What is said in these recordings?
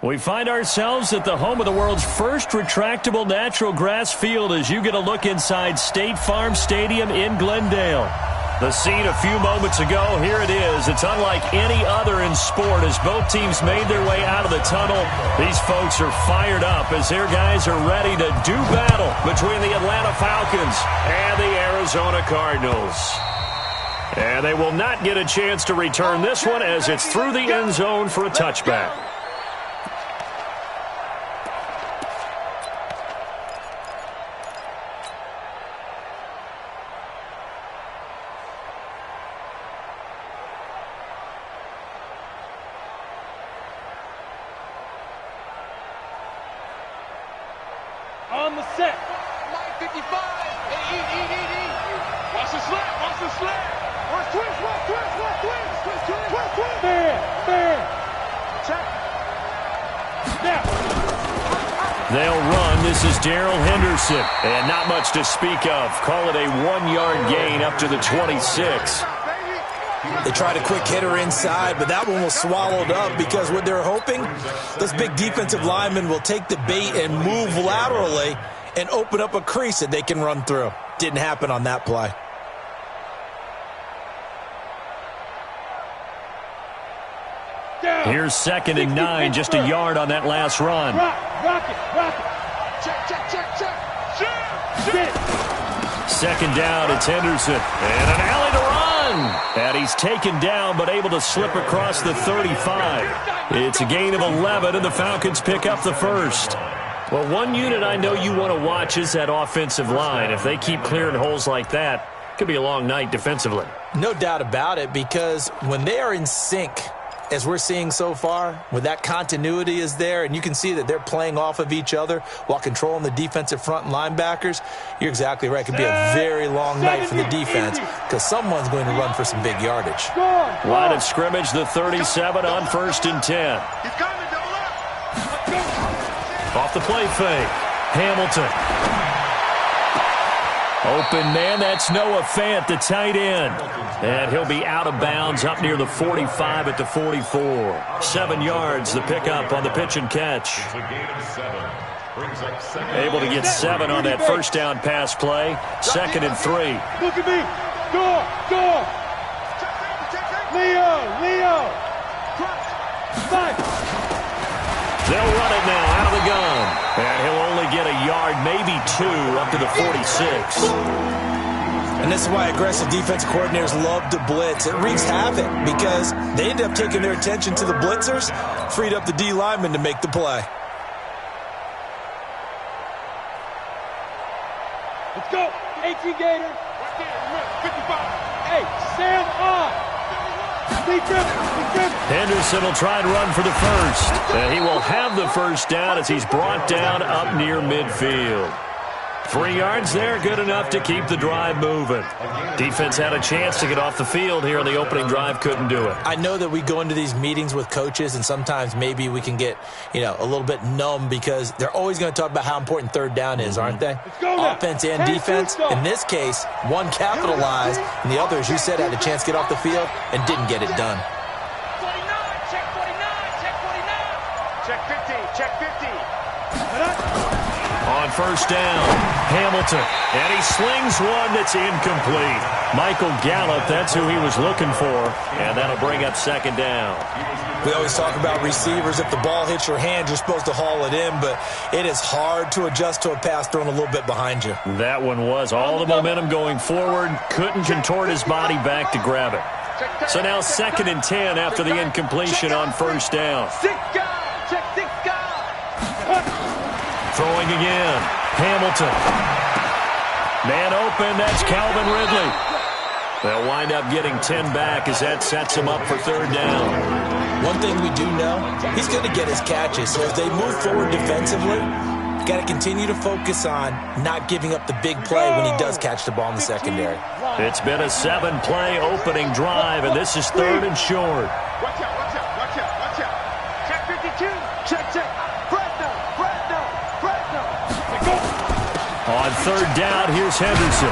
We find ourselves at the home of the world's first retractable natural grass field as you get a look inside State Farm Stadium in Glendale. The scene a few moments ago, here it is. It's unlike any other in sport as both teams made their way out of the tunnel. These folks are fired up as their guys are ready to do battle between the Atlanta Falcons and the Arizona Cardinals. And they will not get a chance to return this one as it's through the end zone for a touchback. On the set. Mike 55. Hey, watch the slap. Watch the slap. Watch twist. Watch twist. Watch twist. Twist, twist. Twist, twist. Fair. Check. Snap. They'll run. This is Darrell Henderson. And not much to speak of. Call it a 1-yard gain up to the 26. They tried a quick hitter inside, but that one was swallowed up because what they're hoping, those big defensive linemen will take the bait and move laterally and open up a crease that they can run through. Didn't happen on that play. Here's 2nd and 9, just a yard on that last run. Rock it. Check. 2nd down, it's Henderson. And an alley to run. And he's taken down but able to slip across the 35. It's a gain of 11, and the Falcons pick up the first. Well, one unit I know you want to watch is that offensive line. If they keep clearing holes like that, it could be a long night defensively. No doubt about it, because when they are in sync, as we're seeing so far, when that continuity is there and you can see that they're playing off of each other while controlling the defensive front and linebackers, you're exactly right. It could be a very long night for the defense because someone's going to run for some big yardage. Line of scrimmage, the 37 on 1st and 10. Off the play fake. Hamilton. Open man, that's Noah Fant, the tight end. And he'll be out of bounds up near the 45 at the 44. 7 yards, the pickup on the pitch and catch. Able to get 7 on that first down pass play. 2nd and 3. Look at me. Door. Leo. Fight. They'll run it now out of the gun. And he'll only get a yard, maybe 2, up to the 46. And this is why aggressive defensive coordinators love to blitz. It wreaks havoc because they end up taking their attention to the blitzers, freed up the D lineman to make the play. Let's go. 18 Gator. 55. Hey, stand on. Henderson will try and run for the first. And he will have the first down as he's brought down up near midfield. 3 yards there, good enough to keep the drive moving. Defense had a chance to get off the field here on the opening drive, couldn't do it. I know that we go into these meetings with coaches, and sometimes maybe we can get, a little bit numb because they're always going to talk about how important 3rd down is, aren't they? Offense and defense. In this case, one capitalized, and the other, as you said, had a chance to get off the field and didn't get it done. 49, check 49. Check 50. On 1st down, Hamilton, and he slings one that's incomplete. Michael Gallup, that's who he was looking for, and that'll bring up 2nd down. We always talk about receivers. If the ball hits your hand, you're supposed to haul it in, but it is hard to adjust to a pass thrown a little bit behind you. That one was all the momentum going forward, couldn't contort his body back to grab it. So now 2nd and 10 after the incompletion on 1st down. Throwing again. Hamilton. Man open, that's Calvin Ridley. They'll wind up getting 10 back as that sets him up for 3rd down. One thing we do know, he's going to get his catches. So as they move forward defensively, got to continue to focus on not giving up the big play when he does catch the ball in the secondary. It's been a 7-play opening drive, and this is 3rd and short. Watch out. Check 52. Check. On 3rd down, here's Henderson.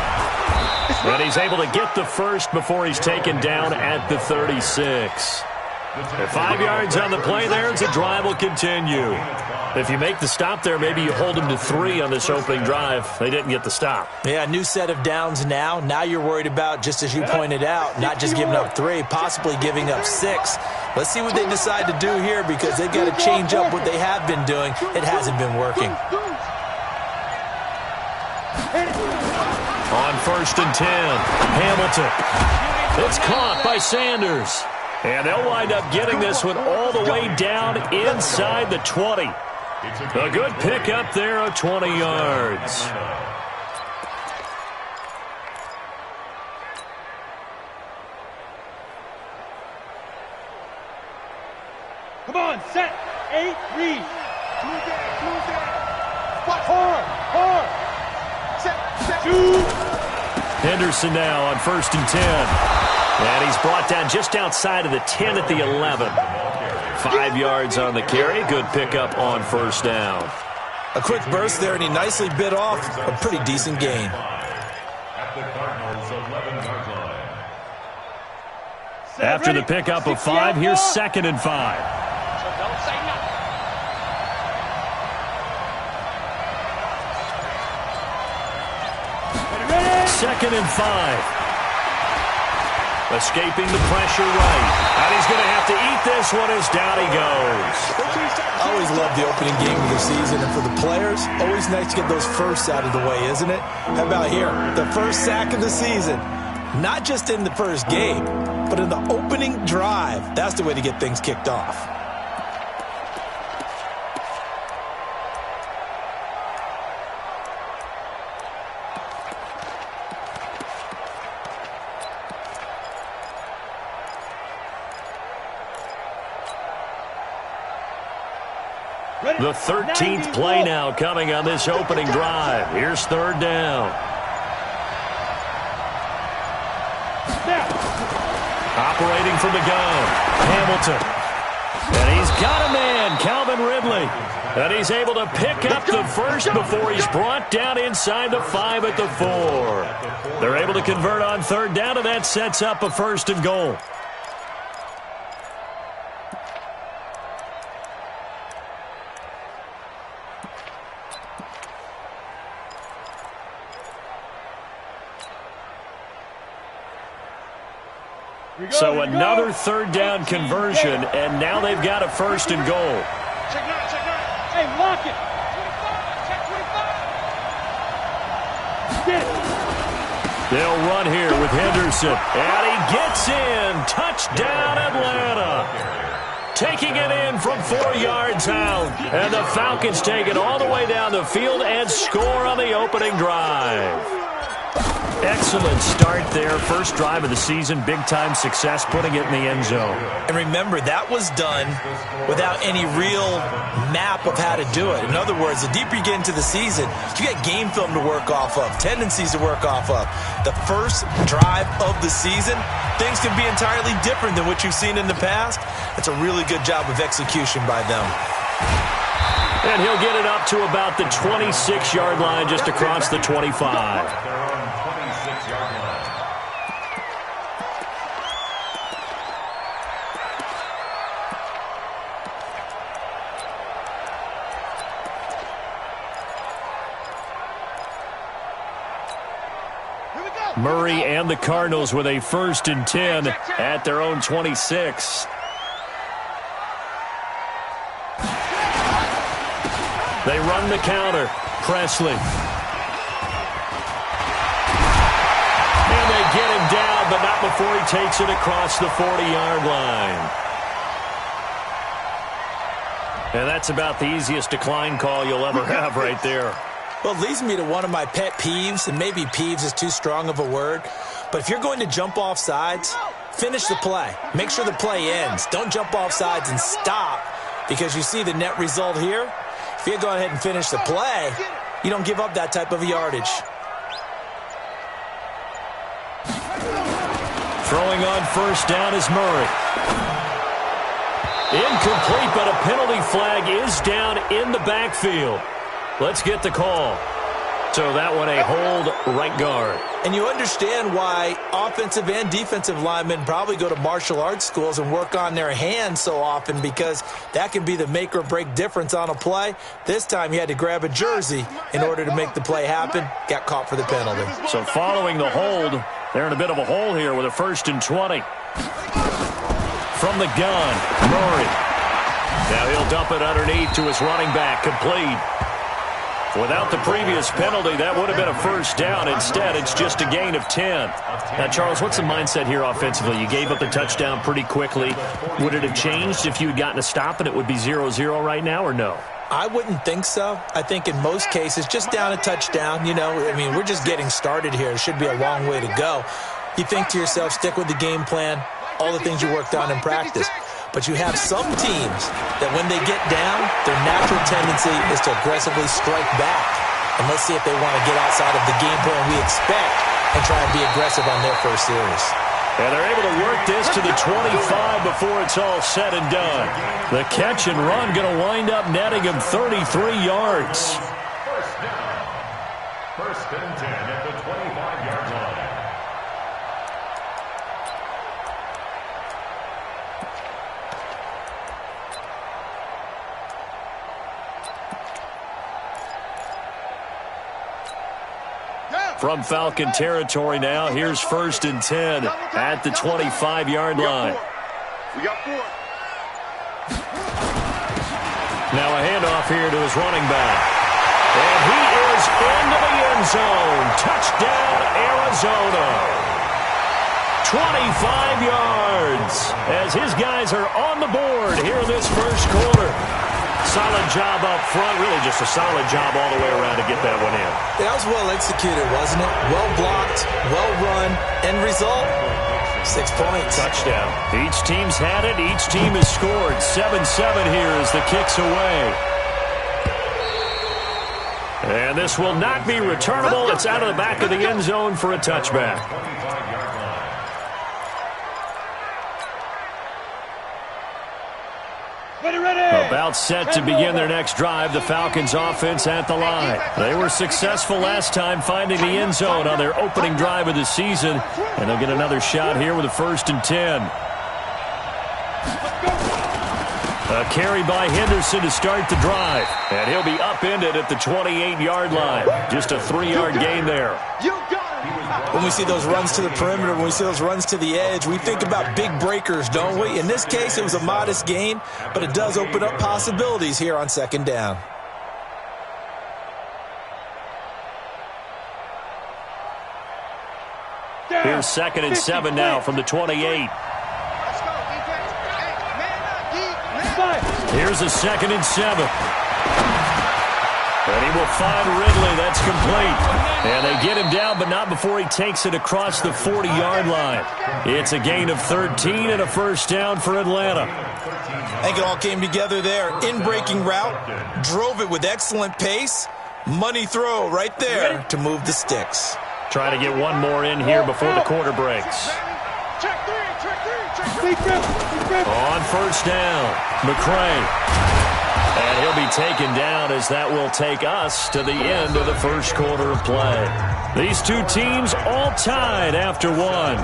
And he's able to get the first before he's taken down at the 36. And 5 yards on the play there as the drive will continue. If you make the stop there, maybe you hold them to 3 on this opening drive. They didn't get the stop. Yeah, new set of downs now. Now you're worried about, just as you pointed out, not just giving up 3, possibly giving up 6. Let's see what they decide to do here because they've got to change up what they have been doing. It hasn't been working. On 1st and 10, Hamilton. It's caught by Sanders. And they'll wind up getting this one all the way down inside the 20. A good pickup there of 20 yards. Come on, set, 8, read. Hard. Set. 2. Henderson now on 1st and 10. And he's brought down just outside of the 10 at the 11. 5 yards on the carry. Good pickup on 1st down. A quick burst there, and he nicely bit off a pretty decent gain. After the pickup of 5, here's 2nd and 5. Second and 5. Escaping the pressure right. And he's going to have to eat this one as down he goes. I always love the opening game of the season. And for the players, always nice to get those firsts out of the way, isn't it? How about here? The first sack of the season. Not just in the first game, but in the opening drive. That's the way to get things kicked off. The 13th play now coming on this opening drive. Here's 3rd down. Operating from the gun, Hamilton. And he's got a man, Calvin Ridley. And he's able to pick up the first before he's brought down inside the 5 at the 4. They're able to convert on 3rd down, and that sets up a 1st and goal. So another 3rd down conversion, and now they've got a 1st and goal. Check nine. Hey, lock it. 25, check 25. Get it. They'll run here with Henderson, and he gets in. Touchdown, Atlanta. Taking it in from 4 yards out, and the Falcons take it all the way down the field and score on the opening drive. Excellent start there. First drive of the season. Big-time success, putting it in the end zone. And remember, that was done without any real map of how to do it. In other words, the deeper you get into the season, you get game film to work off of, tendencies to work off of. The first drive of the season, things can be entirely different than what you've seen in the past. That's a really good job of execution by them. And he'll get it up to about the 26-yard line, just across the 25. Murray and the Cardinals with a 1st and 10 at their own 26. They run the counter. Presley. And they get him down, but not before he takes it across the 40-yard line. And that's about the easiest decline call you'll ever have right there. Well, it leads me to one of my pet peeves, and maybe peeves is too strong of a word, but if you're going to jump off sides, finish the play. Make sure the play ends. Don't jump off sides and stop, because you see the net result here. If you go ahead and finish the play, you don't give up that type of yardage. Throwing on 1st down is Murray. Incomplete, but a penalty flag is down in the backfield. Let's get the call. So that one a hold right guard. And you understand why offensive and defensive linemen probably go to martial arts schools and work on their hands so often, because that can be the make or break difference on a play. This time he had to grab a jersey in order to make the play happen. Got caught for the penalty. So following the hold, they're in a bit of a hole here with a 1st and 20. From the gun, Murray. Now he'll dump it underneath to his running back, complete. Without the previous penalty, that would have been a 1st down. Instead, it's just a gain of 10. Now, Charles, what's the mindset here offensively? You gave up the touchdown pretty quickly. Would it have changed if you had gotten a stop and it would be 0-0 right now, or no? I wouldn't think so. I think in most cases, just down a touchdown, we're just getting started here. It should be a long way to go. You think to yourself, stick with the game plan, all the things you worked on in practice. But you have some teams that when they get down, their natural tendency is to aggressively strike back. And let's see if they want to get outside of the game plan we expect and try and be aggressive on their first series. And they're able to work this to the 25 before it's all said and done. The catch and run going to wind up netting him 33 yards. First down. 1st and 10 at the 25-yard line. From Falcon territory now, here's 1st and 10 at the 25-yard line. We got 4. Now a handoff here to his running back. And he is into the end zone. Touchdown, Arizona. 25 yards as his guys are on the board here in this first quarter. Solid job up front, really just a solid job all the way around to get that one in. That was well executed, wasn't it? Well blocked, well run. End result, 6 points. Touchdown. Each team's had it. Each team has scored. 7-7 here as the kick's away. And this will not be returnable. It's out of the back of the end zone for a touchback. About set to begin their next drive, the Falcons offense at the line. They were successful last time finding the end zone on their opening drive of the season, and they'll get another shot here with a 1st and 10. A carry by Henderson to start the drive, and he'll be upended at the 28-yard line. Just a 3-yard gain there. When we see those runs to the perimeter, when we see those runs to the edge, we think about big breakers, don't we? In this case, it was a modest gain, but it does open up possibilities here on 2nd down. Here's 2nd and 7 now from the 28. Here's a 2nd and 7. And he will find Ridley. That's complete. And they get him down, but not before he takes it across the 40-yard line. It's a gain of 13 and a 1st down for Atlanta. I think it all came together there. In-breaking route, drove it with excellent pace. Money throw right there to move the sticks. Trying to get one more in here before the quarter breaks. On 1st down, McCray. And he'll be taken down as that will take us to the end of the first quarter of play. These two teams all tied after one.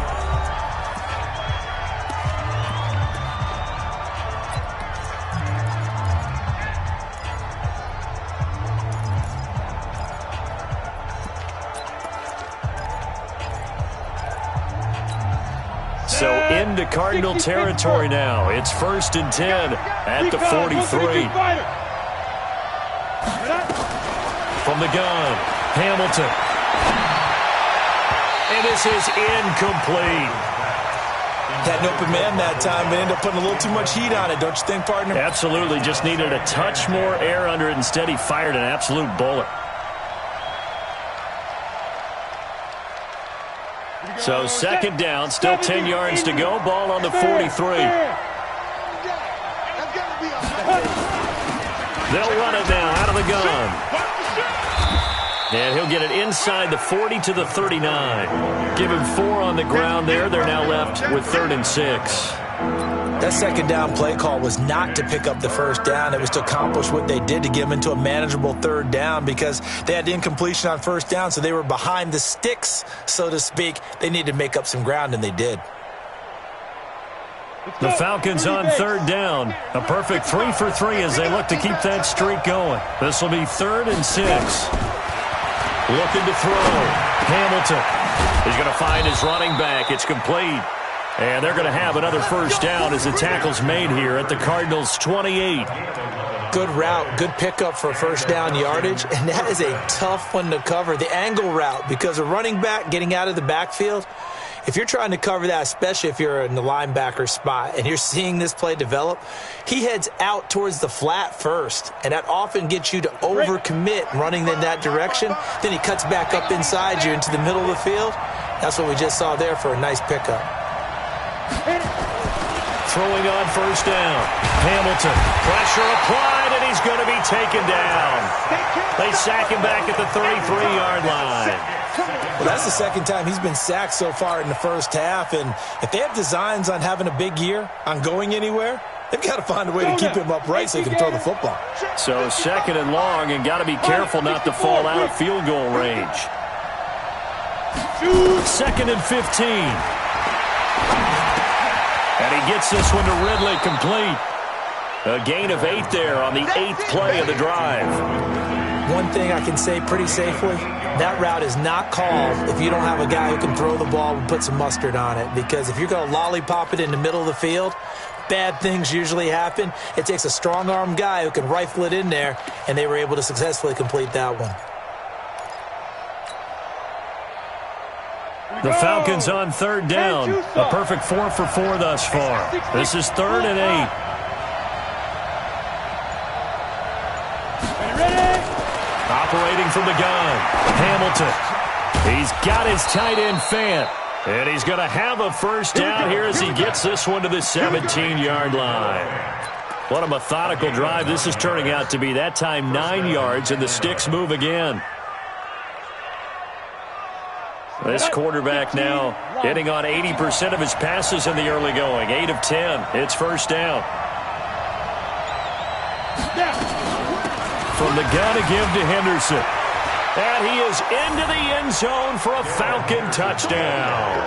So into Cardinal territory now. It's 1st and 10 at the 43. From the gun, Hamilton. And this is incomplete. Had an open man that time, but ended up putting a little too much heat on it, don't you think, partner? Absolutely. Just needed a touch more air under it. Instead, he fired an absolute bullet. So 2nd down, still 10 yards to go. Ball on the 43. They'll run it now out of the gun. And he'll get it inside the 40 to the 39. Give him 4 on the ground there. They're now left with 3rd and 6. That second down play call was not to pick up the first down. It was to accomplish what they did, to get them into a manageable third down, because they had incompletion on first down, so they were behind the sticks, so to speak. They needed to make up some ground, and they did. The Falcons on third down. A perfect 3 for 3 as they look to keep that streak going. This will be 3rd and 6. Looking to throw. Hamilton. He's going to find his running back. It's complete. And they're going to have another first down as the tackle's made here at the Cardinals' 28. Good route, good pickup for first down yardage, and that is a tough one to cover, the angle route, because a running back getting out of the backfield, if you're trying to cover that, especially if you're in the linebacker spot and you're seeing this play develop, he heads out towards the flat first, and that often gets you to overcommit running in that direction. Then he cuts back up inside you into the middle of the field. That's what we just saw there for a nice pickup. Throwing on first down. Hamilton. Pressure applied, and he's going to be taken down. They sack him back at the 33-yard line. Well, that's the second time he's been sacked so far in the first half, and if they have designs on having a big year, on going anywhere, they've got to find a way to keep him upright so he can throw the football. So 2nd and long, and got to be careful not to fall out of field goal range. 2nd and 15. And he gets this one to Ridley complete. A gain of 8 there on the 8th play of the drive. One thing I can say pretty safely, that route is not called if you don't have a guy who can throw the ball and put some mustard on it. Because if you're going to lollipop it in the middle of the field, bad things usually happen. It takes a strong-arm guy who can rifle it in there, and they were able to successfully complete that one. The Falcons on third down. A perfect 4 for 4 thus far. This is 3rd and 8. Operating from the gun. Hamilton. He's got his tight end Fant. And he's going to have a first down here as he gets this one to the 17-yard line. What a methodical drive this is turning out to be. That time 9 yards, and the sticks move again. This quarterback now hitting on 80% of his passes in the early going. 8 of 10. It's first down. From the gun again to Henderson. And he is into the end zone for a Falcon touchdown.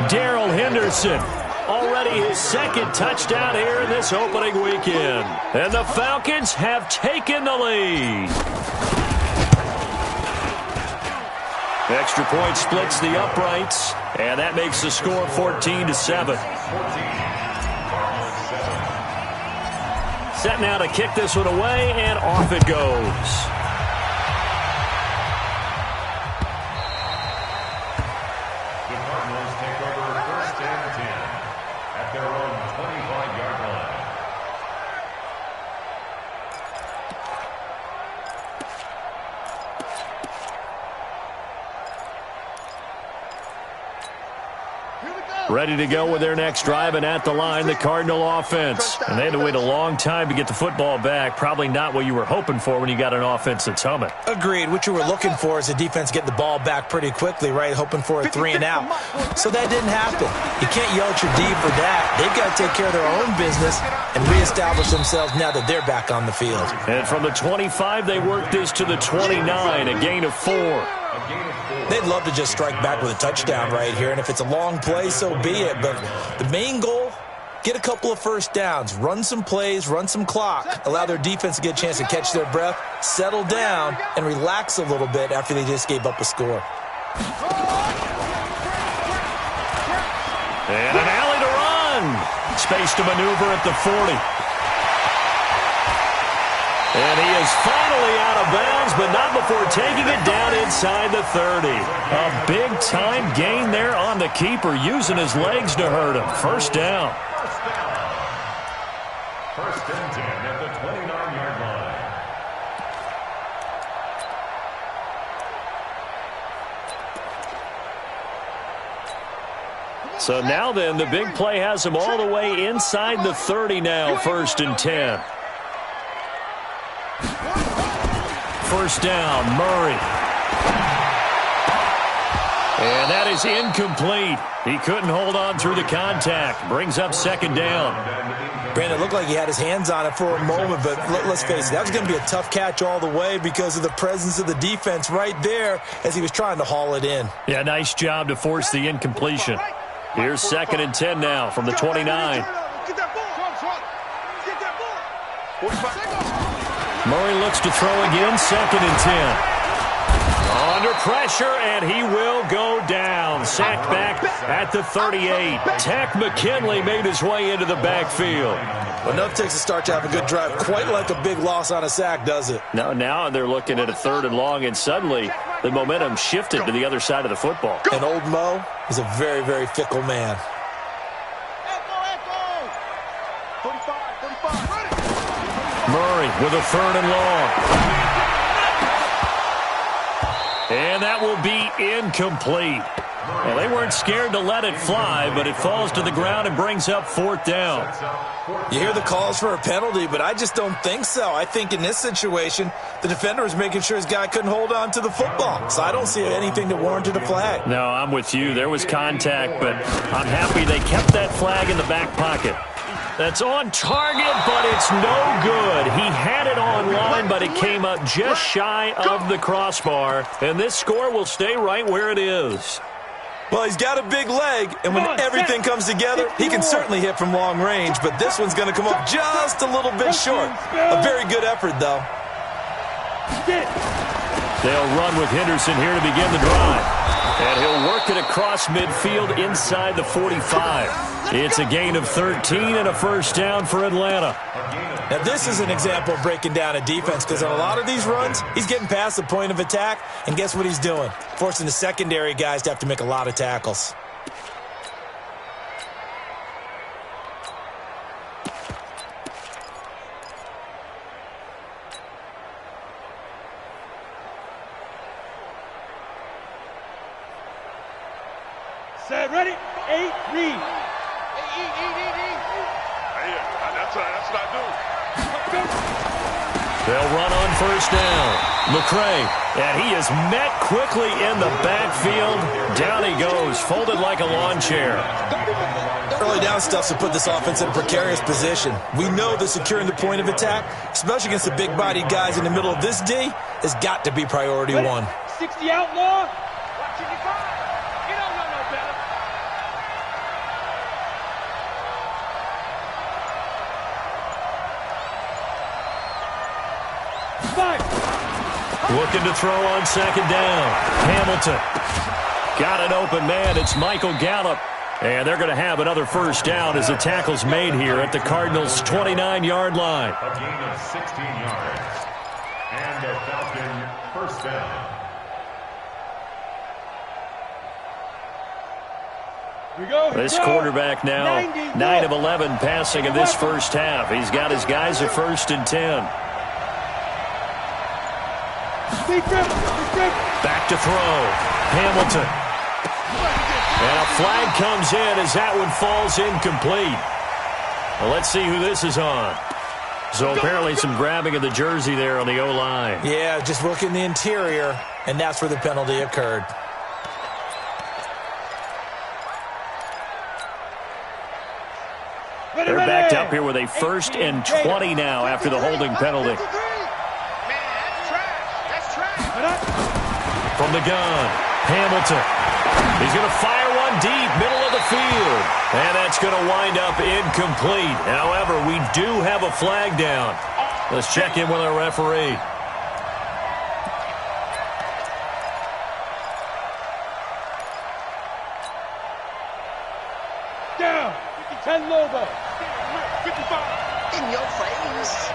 Darrell Henderson, already his 2nd touchdown here in this opening weekend. And the Falcons have taken the lead. Extra point splits the uprights, and that makes the score 14-7. Set now to kick this one away, and off it goes. The Cardinals take over 1st and 10 at their own 25-yard line. Ready to go with their next drive, and at the line, the Cardinal offense. And they had to wait a long time to get the football back. Probably not what you were hoping for when you got an offense that's humming. Agreed. What you were looking for is the defense get the ball back pretty quickly, right? Hoping for a 3 and out. So that didn't happen. You can't yell at your D for that. They've got to take care of their own business and reestablish themselves now that they're back on the field. And from the 25, they worked this to the 29, a gain of 4. They'd love to just strike back with a touchdown right here, and if it's a long play, so be it. But the main goal, get a couple of first downs, run some plays, run some clock, allow their defense to get a chance to catch their breath, settle down, and relax a little bit after they just gave up a score. And an alley to run. Space to maneuver at the 40. And he is finally out of bounds, but not before taking it down inside the 30. A big-time gain there on the keeper, using his legs to hurt him. First down. 1st and 10 at the 29-yard line. So now then, the big play has him all the way inside the 30 now, 1st and 10. First down, Murray. And that is incomplete. He couldn't hold on through the contact. Brings up second down. Brandon, it looked like he had his hands on it for a moment, but let's face it, that was going to be a tough catch all the way because of the presence of the defense right there as he was trying to haul it in. Yeah, nice job to force the incompletion. Here's 2nd and 10 now from the 29. Murray looks to throw again, 2nd and 10. Under pressure, and he will go down. Sacked back at the 38. Tech McKinley made his way into the backfield. Well, enough takes a start to have a good drive. Quite like a big loss on a sack, does it? No, now they're looking at a 3rd and long, and suddenly the momentum shifted to the other side of the football. And old Mo is a very, very fickle man. Murray with a 3rd and long. And that will be incomplete. Well, they weren't scared to let it fly, but it falls to the ground and brings up 4th down. You hear the calls for a penalty, but I just don't think so. I think in this situation, the defender was making sure his guy couldn't hold on to the football. So I don't see anything that warranted a flag. No, I'm with you. There was contact, but I'm happy they kept that flag in the back pocket. That's on target, but it's no good. He had it on line, but it came up just shy of the crossbar. And this score will stay right where it is. Well, he's got a big leg, and when everything comes together, he can certainly hit from long range, but this one's going to come up just a little bit short. A very good effort, though. They'll run with Henderson here to begin the drive. And he'll work it across midfield inside the 45. It's a gain of 13 and a 1st down for Atlanta. Now, this is an example of breaking down a defense because on a lot of these runs, he's getting past the point of attack, and guess what he's doing? Forcing the secondary guys to have to make a lot of tackles. Set, ready, 8, read. That's what I do. They'll run on 1st down. McCray, and he is met quickly in the backfield. Down he goes, folded like a lawn chair. Early down stuff to put this offense in a precarious position. We know that securing the point of attack, especially against the big-bodied guys in the middle of this D, has got to be priority one. 60 outlaw. Watch it, you don't know no better. Looking to throw on 2nd down. Hamilton. Got an open man. It's Michael Gallup. And they're going to have another 1st down as the tackle's made here at the Cardinals' 29-yard line. A gain of 16 yards. And a Falcon 1st down. This quarterback now 9 of 11 passing in this 1st half. He's got his guys a 1st and 10. Back to throw. Hamilton. And a flag comes in as that one falls incomplete. Well, let's see who this is on. So apparently some grabbing of the jersey there on the O-line. Yeah, just working the interior, and that's where the penalty occurred. They're backed up here with a 1st and 20 now after the holding penalty. From the gun, Hamilton. He's going to fire one deep, middle of the field. And that's going to wind up incomplete. However, we do have a flag down. Let's check in with our referee. Down. 10 Lobo. 55. In your face.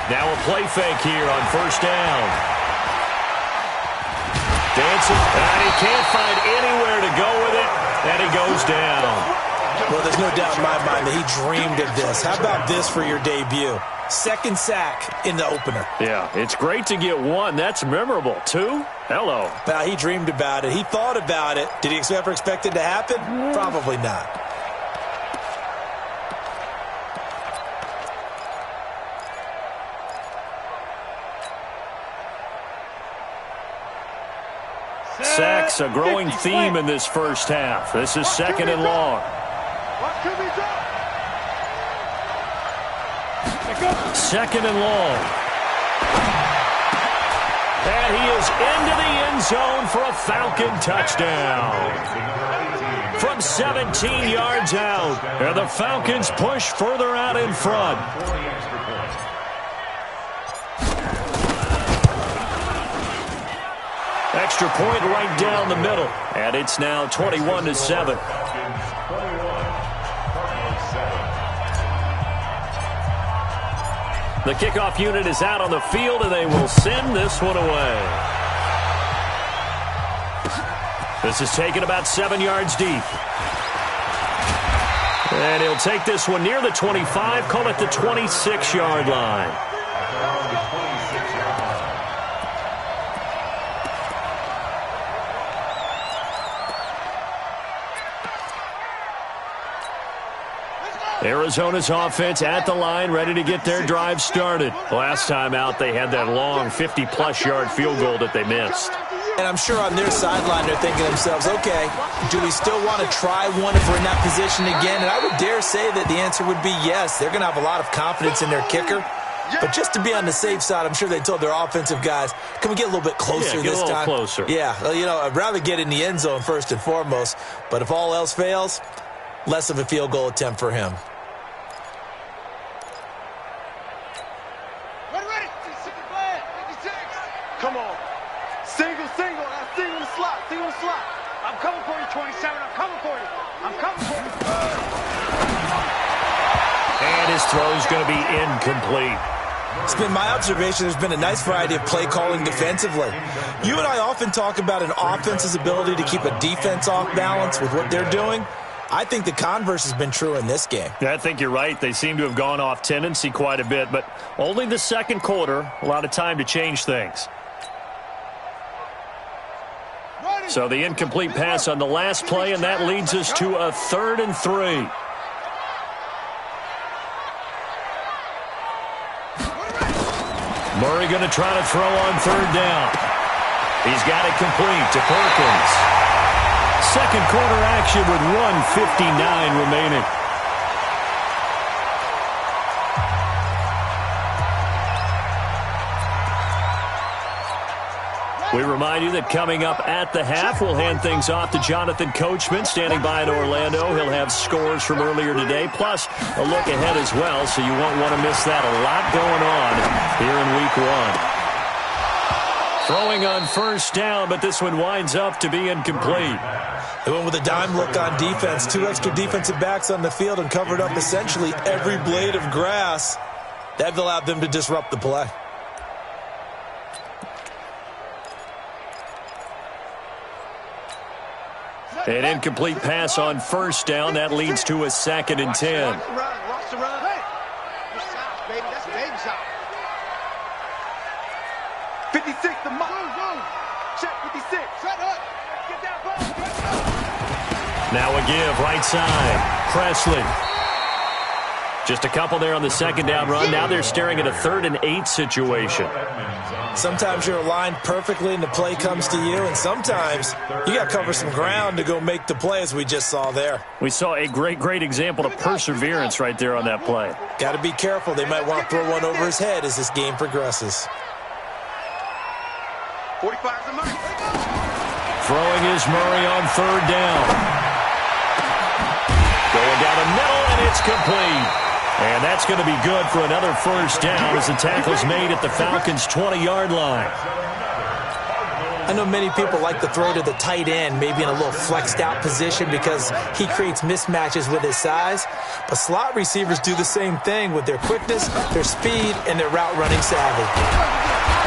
Now a play fake here on 1st down. Dancing, and he can't find anywhere to go with it, and he goes down. Well, there's no doubt in my mind that he dreamed of this. How about this for your debut? 2nd sack in the opener. Yeah, it's great to get 1. That's memorable. 2? Hello. Now, he dreamed about it. He thought about it. Did he ever expect it to happen? Probably not. Sacks, a growing theme in this first half. This is second and long. Second and long. And he is into the end zone for a Falcon touchdown. From 17 yards out. And the Falcons push further out in front. Extra point right down the middle. And it's now 21-7. The kickoff unit is out on the field, and they will send this one away. This is taken about 7 yards deep. And he'll take this one near the 25, call it the 26-yard line. Arizona's offense at the line, ready to get their drive started. Last time out, they had that long 50-plus-yard field goal that they missed. And I'm sure on their sideline, they're thinking to themselves, okay, do we still want to try one if we're in that position again? And I would dare say that the answer would be yes. They're going to have a lot of confidence in their kicker. But just to be on the safe side, I'm sure they told their offensive guys, can we get a little bit closer this time? Closer. Yeah, well, you know, I'd rather get in the end zone first and foremost. But if all else fails, less of a field goal attempt for him. Come on. Single. Now single in the slot. I'm coming for you, 27. I'm coming for you. And his throw is going to be incomplete. It's been my observation there's been a nice variety of play calling defensively. You and I often talk about an offense's ability to keep a defense off balance with what they're doing. I think the converse has been true in this game. Yeah, I think you're right. They seem to have gone off tendency quite a bit, but only the second quarter, a lot of time to change things. So the incomplete pass on the last play, and that leads us to a 3rd and 3. Murray going to try to throw on 3rd down. He's got it complete to Perkins. Second quarter action with 1:59 remaining. We remind you that coming up at the half, we'll hand things off to Jonathan Coachman, standing by in Orlando. He'll have scores from earlier today, plus a look ahead as well, so you won't want to miss that. A lot going on here in Week 1. Throwing on 1st down, but this one winds up to be incomplete. They went with a dime look on defense. 2 extra defensive backs on the field and covered up essentially every blade of grass. That allowed them to disrupt the play. An incomplete pass on 1st down. That leads to a 2nd and 10. Watch the run. Hey, good shot, baby. That's a baby shot. 56, the mark. Check 56. Shut up. Get that ball. Now a give, right side. Presley. Just a couple there on the 2nd down run. Now they're staring at a 3rd and 8 situation. Sometimes you're aligned perfectly and the play comes to you, and sometimes you got to cover some ground to go make the play, as we just saw there. We saw a great example of perseverance right there on that play. Got to be careful. They might want to throw one over his head as this game progresses. 45 to Murray. Throwing is Murray on 3rd down. Going down the middle, and it's complete. And that's going to be good for another 1st down as the tackle's made at the Falcons' 20-yard line. I know many people like to throw to the tight end, maybe in a little flexed out position because he creates mismatches with his size. But slot receivers do the same thing with their quickness, their speed, and their route running savvy.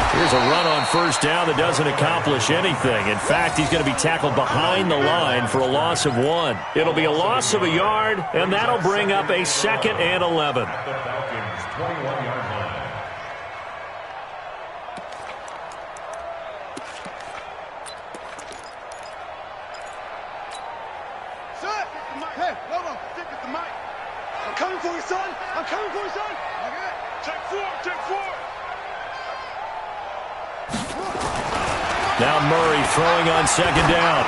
Here's a run on 1st down that doesn't accomplish anything. In fact, he's going to be tackled behind the line for a loss of 1. It'll be a loss of a yard, and that'll bring up a 2nd and 11. The Falcons' 21-yard line. Son, hey, Lobo, stick with the mic. I'm coming for you, son. I'm coming for you, son. Check 4. Now Murray throwing on second down.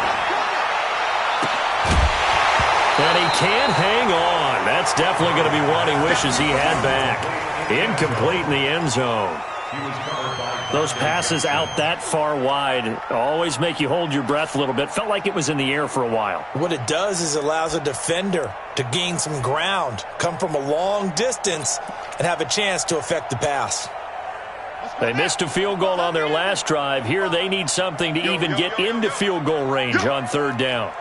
And he can't hang on. That's definitely going to be one he wishes he had back. Incomplete in the end zone. Those passes out that far wide always make you hold your breath a little bit. Felt like it was in the air for a while. What it does is allows a defender to gain some ground, come from a long distance, and have a chance to affect the pass. They missed a field goal on their last drive. Here they need something to even get into field goal range on third down.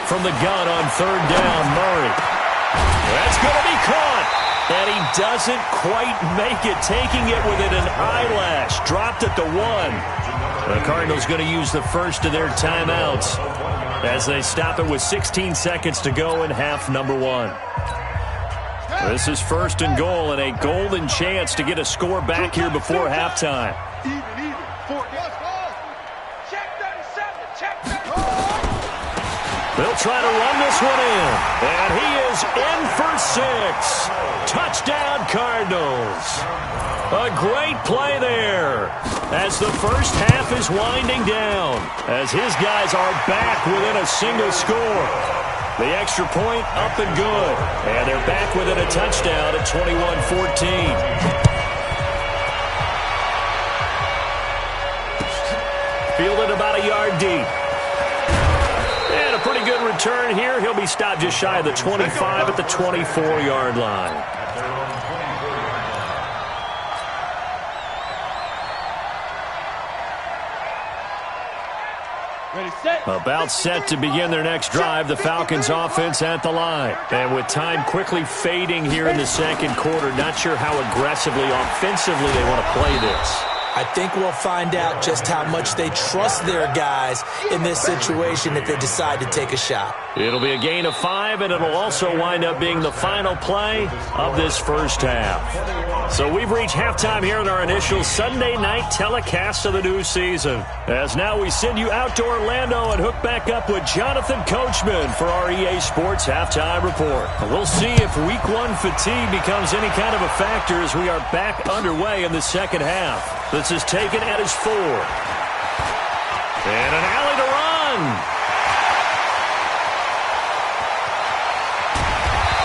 From the gun on third down, Murray. That's going to be caught. And he doesn't quite make it, taking it within an eyelash. Dropped at the 1. The Cardinals going to use the first of their timeouts as they stop it with 16 seconds to go in half number 1. This is first and goal and a golden chance to get a score back here before halftime. They'll try to run this one in. And he is in for 6. Touchdown, Cardinals. A great play there as the first half is winding down, as his guys are back within a single score. The extra point up and good. And they're back within a touchdown at 21-14. Fielded about a yard deep. And a pretty good return here. He'll be stopped just shy of the 25 at the 24-yard line. About set to begin their next drive, the Falcons offense at the line. And with time quickly fading here in the second quarter, not sure how aggressively, offensively they want to play this. I think we'll find out just how much they trust their guys in this situation if they decide to take a shot. It'll be a gain of 5, and it'll also wind up being the final play of this first half. So we've reached halftime here in our initial Sunday night telecast of the new season. As now we send you out to Orlando and hook back up with Jonathan Coachman for our EA Sports Halftime Report. We'll see if Week 1 fatigue becomes any kind of a factor as we are back underway in the second half. This is taken at his 4. And an alley to run.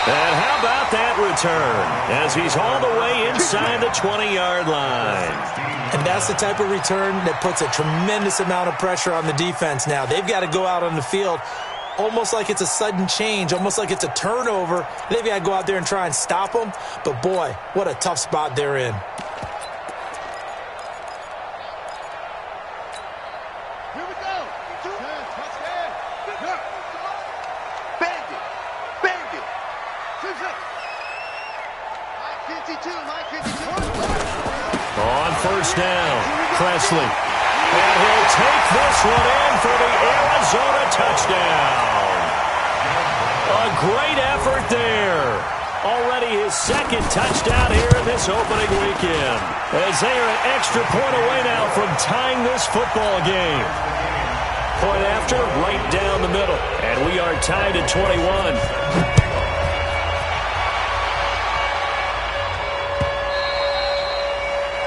And how about that return as he's all the way inside the 20-yard line. And that's the type of return that puts a tremendous amount of pressure on the defense now. They've got to go out on the field almost like it's a sudden change, almost like it's a turnover. They've got to go out there and try and stop them. But, boy, what a tough spot they're in. On first down, Presley. And he'll take this one in for the Arizona touchdown. A great effort there. Already his second touchdown here in this opening weekend. As they are an extra point away now from tying this football game. Point after, right down the middle. And we are tied at 21.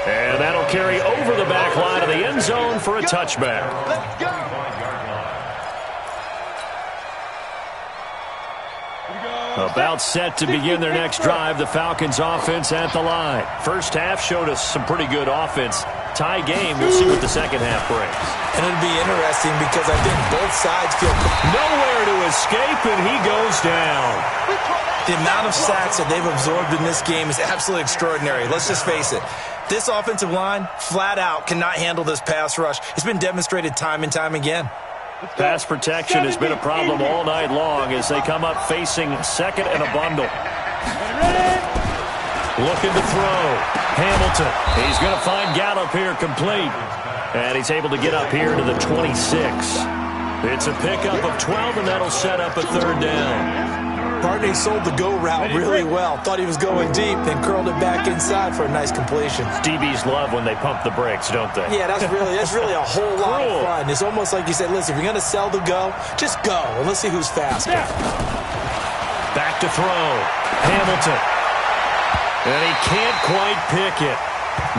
And that'll carry over the back line of the end zone for a touchback. Let's go. About set to begin their next drive, the Falcons offense at the line. First half showed us some pretty good offense. Tie game, we'll see what the second half brings. And it'll be interesting because I think both sides feel nowhere to escape, and he goes down. The amount of sacks that they've absorbed in this game is absolutely extraordinary. Let's just face it. This offensive line, flat out, cannot handle this pass rush. It's been demonstrated time and time again. Pass protection has been a problem all night long as they come up facing second and a bundle. Looking to throw. Hamilton. He's going to find Gallup here complete. And he's able to get up here to the 26. It's a pickup of 12, and that'll set up a third down. Barney sold the go route really well. Thought he was going deep, then curled it back inside for a nice completion. DBs love when they pump the brakes, don't they? Yeah, that's really a whole lot of fun. It's almost like you said, listen, if you're going to sell the go, just go, and let's see who's faster. Back to throw. Hamilton. And he can't quite pick it.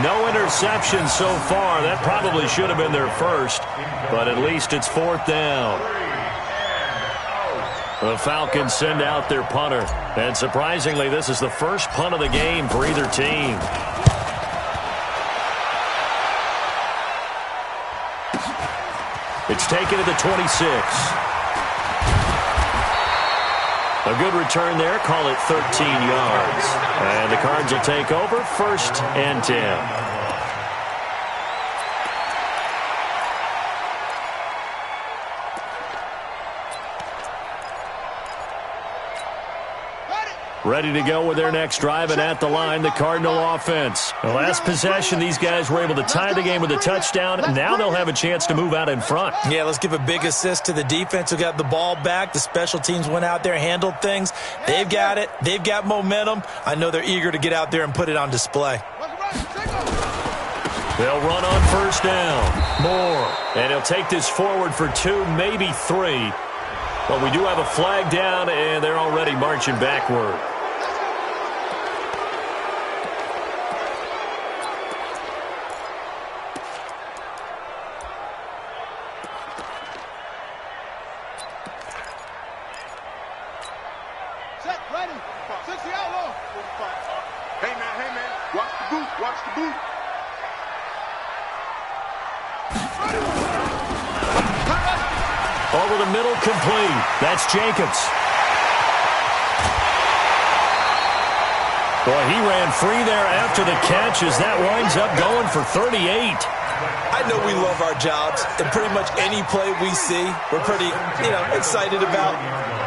No interceptions so far. That probably should have been their first, but at least it's 4th down. The Falcons send out their punter, and surprisingly, this is the first punt of the game for either team. It's taken to the 26. A good return there. Call it 13 yards. And the Cards will take over 1st and 10. Ready to go with their next drive, and at the line, the Cardinal offense. The last possession, these guys were able to tie the game with a touchdown, and now they'll have a chance to move out in front. Yeah, let's give a big assist to the defense who got the ball back. The special teams went out there, handled things. They've got it. They've got momentum. I know they're eager to get out there and put it on display. They'll run on 1st down. Moore. And he'll take this forward for 2, maybe 3. But we do have a flag down, and they're already marching backward. Set, ready. 60 out low. Hey, man. Watch the boot. Watch the boot. Over the middle, complete. That's Jacobs. Boy, he ran free there after the catch as that winds up going for 38. I know we love our jobs, and pretty much any play we see, we're pretty, excited about.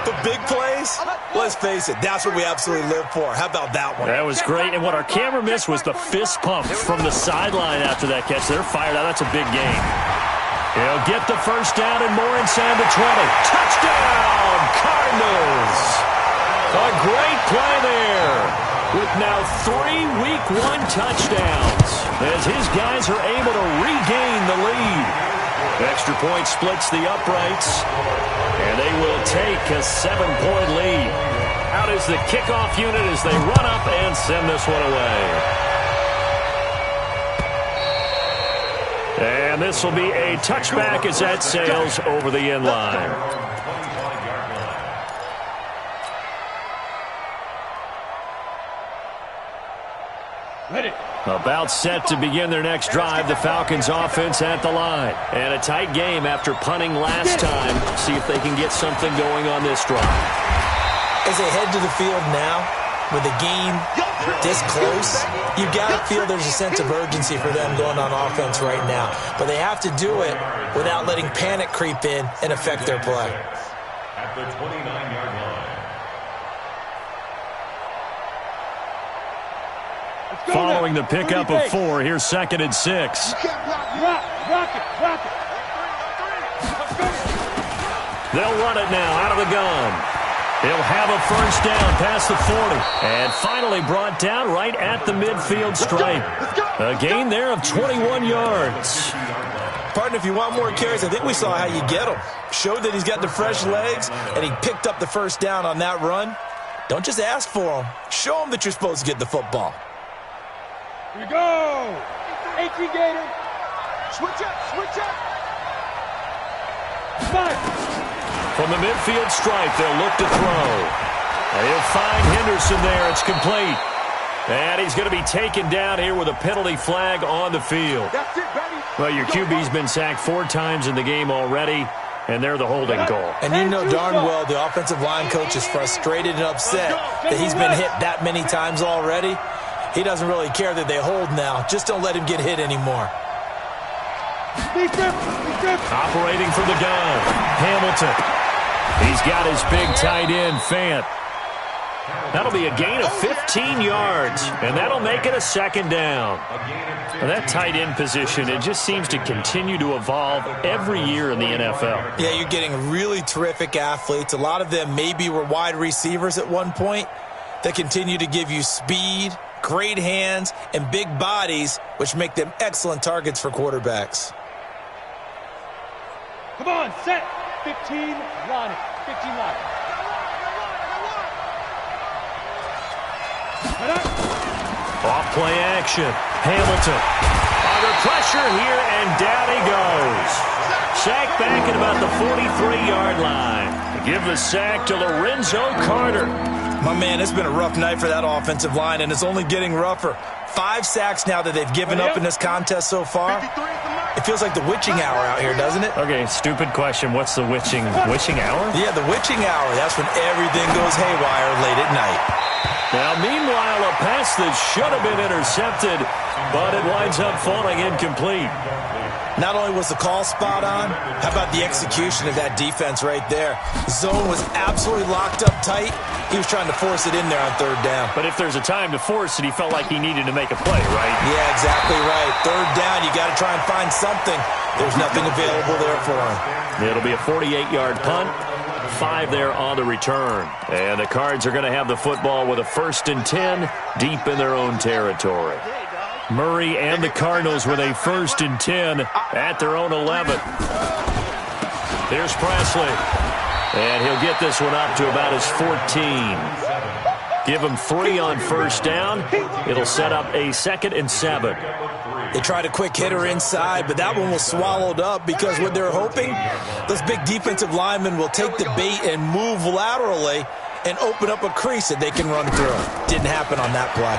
But big plays, let's face it, that's what we absolutely live for. How about that one? That was great, and what our camera missed was the fist pump from the sideline after that catch. They're fired out. That's a big game. He'll get the 1st down and more inside the 20. Touchdown, Cardinals! A great play there with now 3 Week 1 touchdowns as his guys are able to regain the lead. Extra point splits the uprights, and they will take a 7-point lead. Out is the kickoff unit as they run up and send this one away. And this will be a touchback as that sails over the end line. Ready. About set to begin their next drive, the Falcons offense at the line. And a tight game after punting last time. See if they can get something going on this drive. As they head to the field now, with the game this close, you've got to feel there's a sense of urgency for them going on offense right now. But they have to do it without letting panic creep in and affect their play. At the 29-yard line. Following the pickup of 4, here's 2nd and 6. Rock it. They'll run it now out of the gun. He'll have a 1st down past the 40. And finally brought down right at the midfield stripe. A gain there of 21 yards. Partner, if you want more carries, I think we saw how you get them. Showed that he's got the fresh legs, and he picked up the 1st down on that run. Don't just ask for them. Show them that you're supposed to get the football. Here we go. 18 Gator. Switch up. 5. From the midfield stripe, they'll look to throw. And he'll find Henderson there. It's complete. And he's going to be taken down here with a penalty flag on the field. That's it, baby. Well, your QB's been sacked 4 times in the game already, and they're the holding goal. And you know darn well the offensive line coach is frustrated and upset that he's been hit that many times already. He doesn't really care that they hold now. Just don't let him get hit anymore. Operating from the gun, Hamilton. He's got his big tight end, Fant. That'll be a gain of 15 yards, and that'll make it a 2nd down. And that tight end position, it just seems to continue to evolve every year in the NFL. Yeah, you're getting really terrific athletes. A lot of them maybe were wide receivers at one point that continue to give you speed, great hands, and big bodies, which make them excellent targets for quarterbacks. Come on, set. 15, line it. 15 line. Off play action. Hamilton under pressure here, and down he goes. Sacked back at about the 43-yard line. Give the sack to Lorenzo Carter. My man, it's been a rough night for that offensive line, and it's only getting rougher. 5 sacks now that they've given up in this contest so far. It feels like the witching hour out here, doesn't it? Okay, stupid question. What's the witching hour? Yeah, the witching hour. That's when everything goes haywire late at night. Now, meanwhile, a pass that should have been intercepted, but it winds up falling incomplete. Not only was the call spot on, how about the execution of that defense right there? The zone was absolutely locked up tight. He was trying to force it in there on 3rd down. But if there's a time to force it, he felt like he needed to make a play, right? Yeah, exactly right. 3rd down, you got to try and find something. There's nothing available there for him. It'll be a 48-yard punt. 5 there on the return. And the Cards are going to have the football with a 1st and 10 deep in their own territory. Murray and the Cardinals with a 1st and 10 at their own 11. Here's Presley. And he'll get this one up to about his 14. Give him 3 on 1st down. It'll set up a 2nd and 7. They tried a quick hitter inside, but that one was swallowed up because what they're hoping, those big defensive linemen will take the bait and move laterally and open up a crease that they can run through. Didn't happen on that play.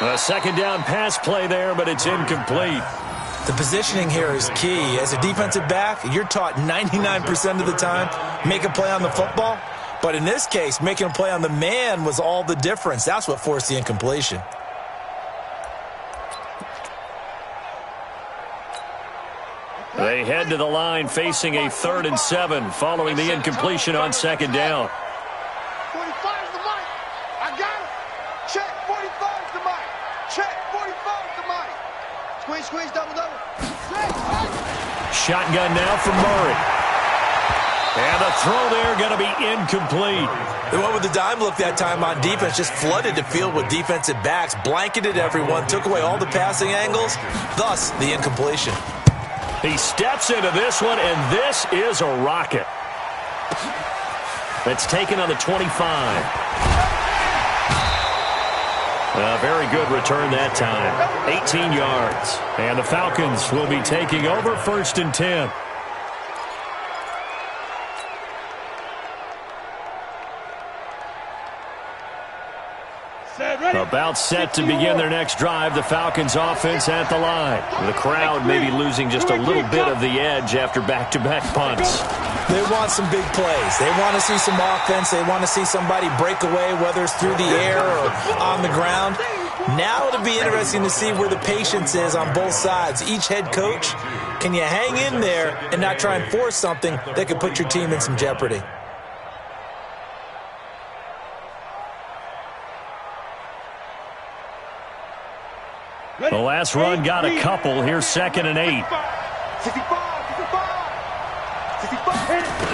A 2nd down pass play there, but it's incomplete. The positioning here is key. As a defensive back, you're taught 99% of the time, make a play on the football. But in this case, making a play on the man was all the difference. That's what forced the incompletion. They head to the line facing a 3rd and 7 following the incompletion on 2nd down. 45's the mic. I got it. Check. 45's the mic. Check. 45's the mic. Squeeze, squeeze, double, double. Shotgun now from Murray. And the throw there going to be incomplete. They went with the dime look that time on defense, just flooded the field with defensive backs, blanketed everyone, took away all the passing angles, thus the incompletion. He steps into this one, and this is a rocket. That's taken on the 25. A very good return that time. 18 yards. And the Falcons will be taking over 1st and 10. About set to begin their next drive. The Falcons offense at the line. The crowd maybe losing just a little bit of the edge after back-to-back punts. They want some big plays. They want to see some offense. They want to see somebody break away, whether it's through the air or on the ground. Now it'll be interesting to see where the patience is on both sides. Each head coach, can you hang in there and not try and force something that could put your team in some jeopardy? The last run got a couple. Here's 2nd and 8. 65.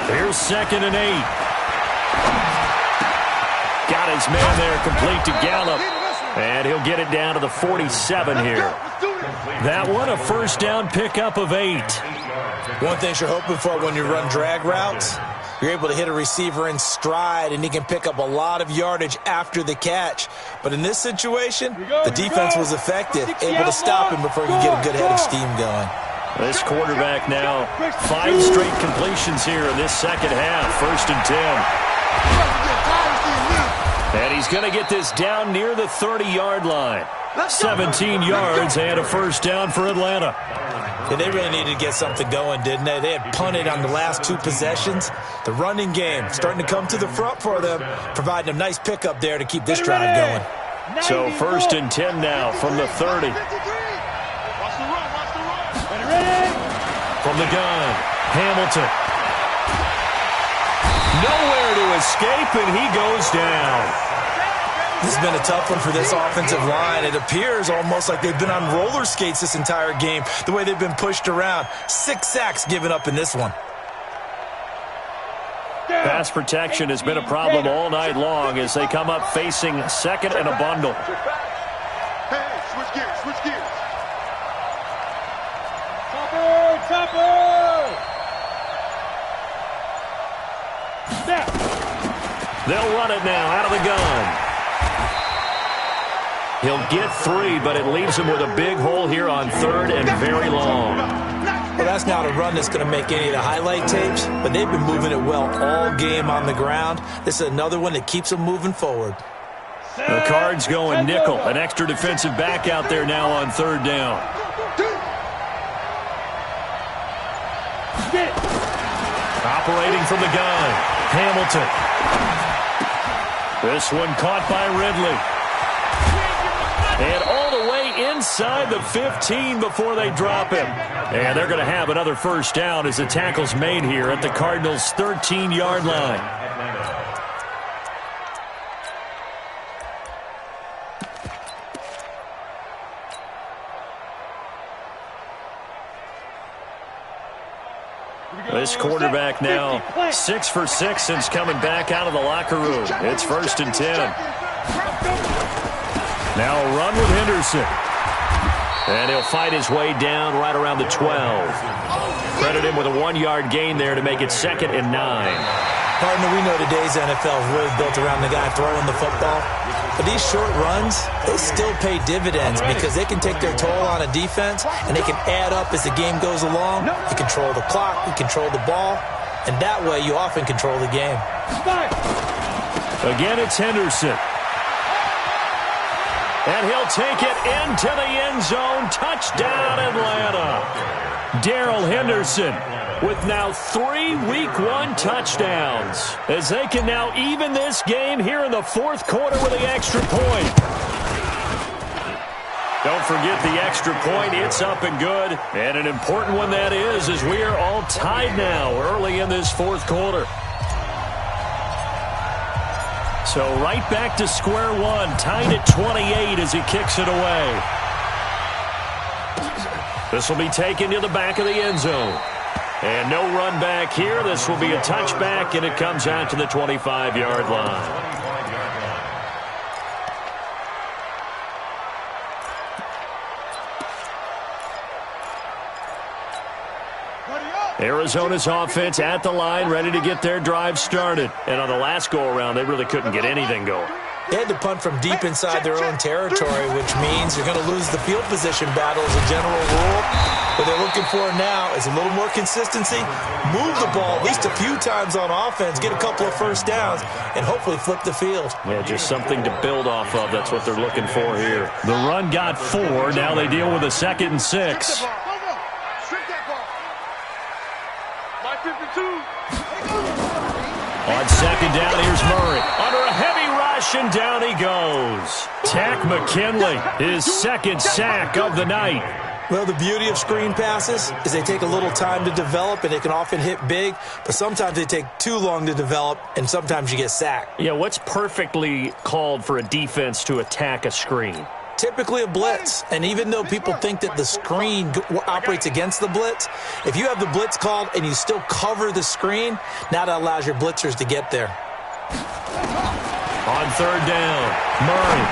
Here's 2nd and 8. Got his man there, complete to Gallup. And he'll get it down to the 47 here. That one, a 1st down pickup of 8. One thing you're hoping for when you run drag routes, you're able to hit a receiver in stride, and he can pick up a lot of yardage after the catch. But in this situation, the defense was effective, able to stop him before he could get a good head of steam going. This quarterback now, 5 straight completions here in this 2nd half. 1st and 10. And he's going to get this down near the 30-yard line. 17 yards and a 1st down for Atlanta. Yeah, they really needed to get something going, didn't they? They had punted on the last 2 possessions. The running game starting to come to the front for them, providing a nice pickup there to keep this drive going. So 1st and 10 now from the 30. From the gun, Hamilton. Nowhere to escape, and he goes down. This has been a tough one for this offensive line. It appears almost like they've been on roller skates this entire game, the way they've been pushed around. 6 sacks given up in this one. Pass protection has been a problem all night long as they come up facing 2nd and a bundle. Hey, switch gears, switch gears. They'll run it now out of the gun. He'll get 3, but it leaves him with a big hole here on 3rd and very long. Well, that's not a run that's going to make any of the highlight tapes, but they've been moving it well all game on the ground. This is another one that keeps them moving forward. The Cards going nickel. An extra defensive back out there now on 3rd down. Operating from the gun, Hamilton. This one caught by Ridley. And all the way inside the 15 before they drop him. And they're going to have another first down as the tackle's made here at the Cardinals' 13-yard line. This quarterback now 6 for 6 since coming back out of the locker room. It's 1st and 10. Now a run with Henderson. And he'll fight his way down right around the 12. Credit him with a 1-yard gain there to make it 2nd and 9. Partner, we know today's NFL is really built around the guy throwing the football. But these short runs, they still pay dividends because they can take their toll on a defense and they can add up as the game goes along. You control the clock, you control the ball, and that way you often control the game. Again, it's Henderson. And he'll take it into the end zone. Touchdown, Atlanta. Darrell Henderson with now 3 Week 1 touchdowns as they can now even this game here in the 4th quarter with the extra point. Don't forget the extra point. It's up and good. And an important one that is, as we are all tied now early in this 4th quarter. So right back to square one, tied at 28 as he kicks it away. This will be taken to the back of the end zone. And no run back here. This will be a touchback, and it comes out to the 25-yard line. Arizona's offense at the line, ready to get their drive started. And on the last go-around, they really couldn't get anything going. They had to punt from deep inside their own territory, which means you're going to lose the field position battle as a general rule. What they're looking for now is a little more consistency, move the ball at least a few times on offense, get a couple of first downs, and hopefully flip the field. Yeah, just something to build off of. That's what they're looking for here. The run got 4. Now they deal with a 2nd and 6. On 2nd down, here's Murray. Under a heavy rush, and down he goes. Tack McKinley, his 2nd sack of the night. Well, the beauty of screen passes is they take a little time to develop, and they can often hit big, but sometimes they take too long to develop, and sometimes you get sacked. Yeah, what's perfectly called for a defense to attack a screen? Typically a blitz, and even though people think that the screen operates against the blitz, if you have the blitz called and you still cover the screen, now that allows your blitzers to get there. On 3rd down, Murray.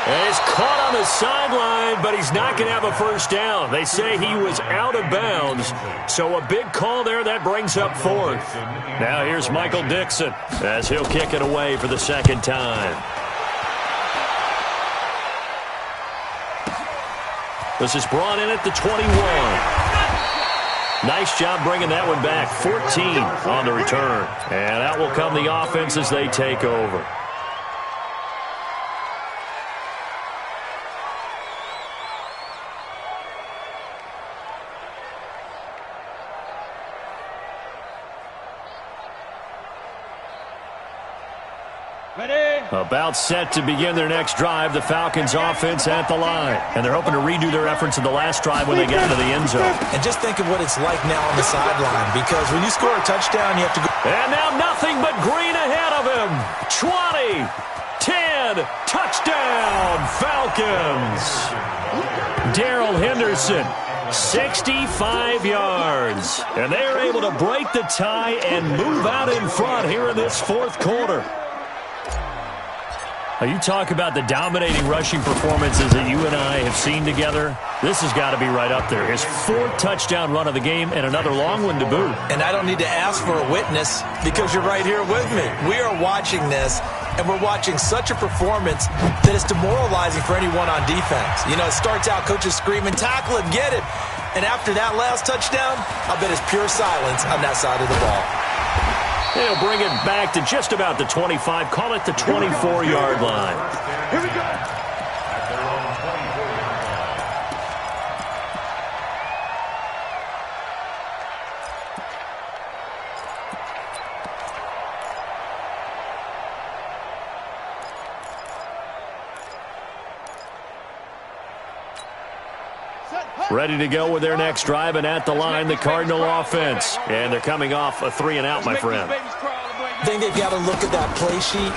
And he's caught on the sideline, but he's not going to have a first down. They say he was out of bounds, so a big call there. That brings up 4th. Now here's Michael Dixon as he'll kick it away for the 2nd time. This is brought in at the 21. Nice job bringing that one back. 14 on the return. And out will come the offense as they take over. About set to begin their next drive, the Falcons offense at the line. And they're hoping to redo their efforts in the last drive when they get into the end zone. And just think of what it's like now on the sideline, because when you score a touchdown, you have to go. And now nothing but green ahead of him. 20, 10, touchdown, Falcons. Darrell Henderson, 65 yards. And they are able to break the tie and move out in front here in this 4th quarter. You talk about the dominating rushing performances that you and I have seen together. This has got to be right up there. His 4th touchdown run of the game and another long one to boot. And I don't need to ask for a witness because you're right here with me. We are watching this, and we're watching such a performance that it's demoralizing for anyone on defense. You know, it starts out coaches screaming, tackle him, get it. And after that last touchdown, I bet it's pure silence on that side of the ball. They'll bring it back to just about the 25. Call it the 24-yard line. Here we go. At their own 24-yard line. Ready to go with their next drive, and at the line, the Cardinal offense. And they're coming off a 3-and-out, my friend. I think they've got to look at that play sheet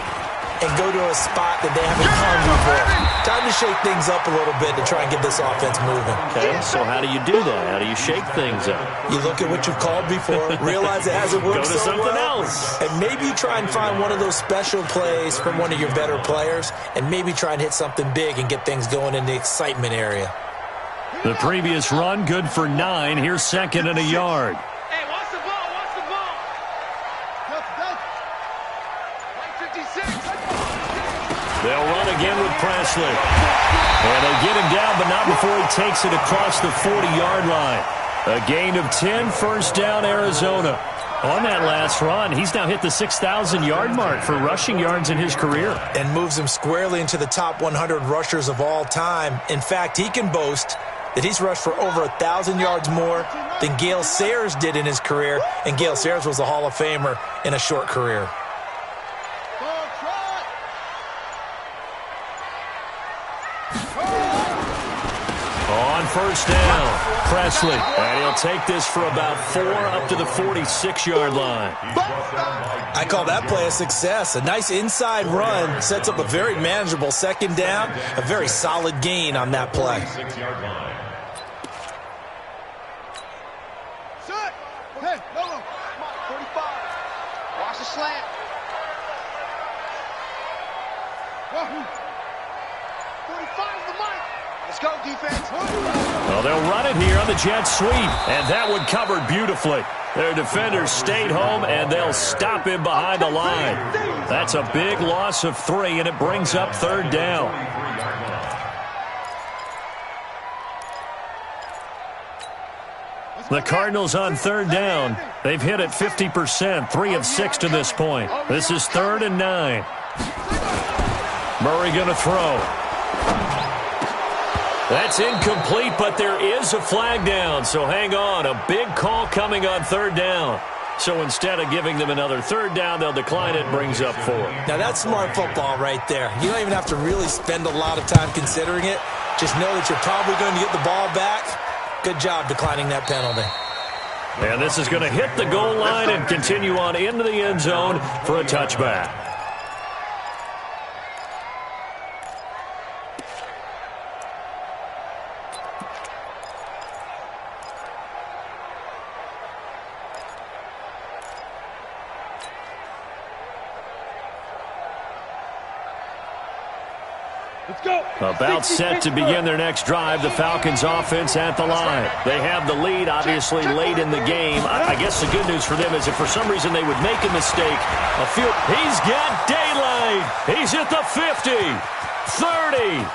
and go to a spot that they haven't gone before. Time to shake things up a little bit to try and get this offense moving. Okay, so how do you do that? How do you shake things up? You look at what you've called before, realize it hasn't worked Go to so something well, else. and maybe try and find one of those special plays from one of your better players, and maybe try and hit something big and get things going in the excitement area. The previous run, good for 9. Here's 2nd and a yard. Hey, watch the ball, watch the ball. Like 56. They'll run again with Presley. And they get him down, but not before he takes it across the 40-yard line. A gain of 10, first down, Arizona. On that last run, he's now hit the 6,000-yard mark for rushing yards in his career. And moves him squarely into the top 100 rushers of all time. In fact, he can boast that he's rushed for over 1,000 yards more than Gale Sayers did in his career, and Gale Sayers was a Hall of Famer in a short career. On first down, Presley. And he'll take this for about 4 up to the 46-yard line. I call that play a success. A nice inside run sets up a very manageable 2nd down, a very solid gain on that play. 6-yard line. Set. Hey, no. 45. Watch the slant. 45 is the mic. Let's go, defense. Well, they'll run it here on the jet sweep, and that one covered beautifully. Their defenders stayed home, and they'll stop him behind the line. That's a big loss of 3, and it brings up 3rd down. The Cardinals on 3rd down. They've hit it 50%, 3 of 6 to this point. This is 3rd and 9. Murray going to throw. That's incomplete, but there is a flag down, so hang on. A big call coming on 3rd down. So instead of giving them another 3rd down, they'll decline it, brings up 4. Now, that's smart football right there. You don't even have to really spend a lot of time considering it. Just know that you're probably going to get the ball back. Good job declining that penalty. And this is going to hit the goal line and continue on into the end zone for a touchback. Let's go. About set to begin their next drive, the Falcons offense at the line. They have the lead, obviously, late in the game. I guess the good news for them is if for some reason they would make a mistake, he's got daylight. He's at the 50, 30,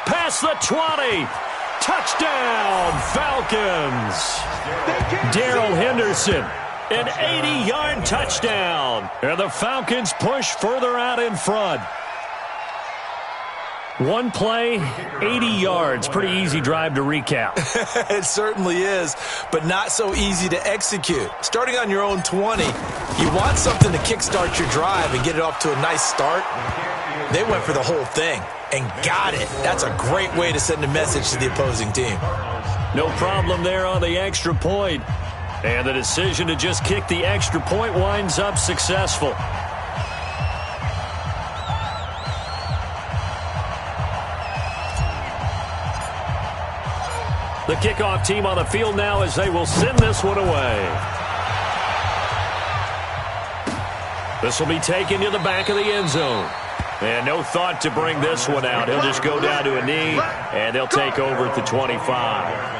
past the 20. Touchdown, Falcons. Darrell Henderson, an 80-yard touchdown. And the Falcons push further out in front. One play, 80 yards. Pretty easy drive to recap. It certainly is, but not so easy to execute. Starting on your own 20, you want something to kickstart your drive and get it off to a nice start. They went for the whole thing and got it. That's a great way to send a message to the opposing team. No problem there on the extra point. And the decision to just kick the extra point winds up successful. The kickoff team on the field now as they will send this one away. This will be taken to the back of the end zone. And no thought to bring this one out. He'll just go down to a knee, and they'll take over at the 25.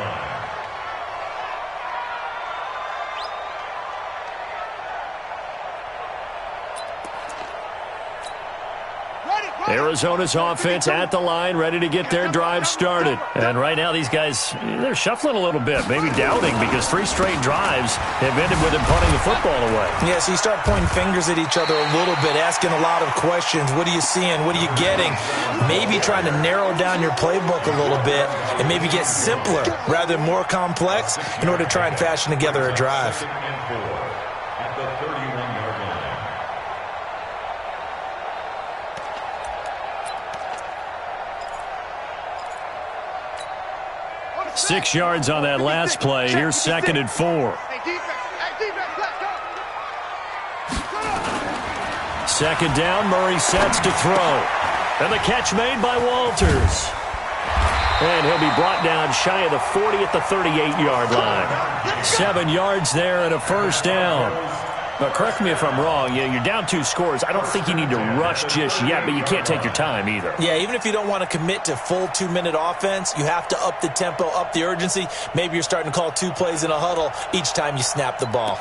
Arizona's offense at the line, ready to get their drive started. And right now, these guys, they're shuffling a little bit, maybe doubting, because 3 straight drives have ended with them punting the football away. Yeah, so you start pointing fingers at each other a little bit, asking a lot of questions. What are you seeing? What are you getting? Maybe trying to narrow down your playbook a little bit and maybe get simpler rather than more complex in order to try and fashion together a drive. At the 31-yard line. 6 yards on that last play. Here's 2nd and 4. Second down, Murray sets to throw. And the catch made by Walters. And he'll be brought down shy of the 40 at the 38-yard line. 7 yards there and a first down. But correct me if I'm wrong, you're down 2 scores. I don't think you need to rush just yet, but you can't take your time either. Yeah, even if you don't want to commit to full 2-minute offense, you have to up the tempo, up the urgency. Maybe you're starting to call 2 plays in a huddle each time you snap the ball.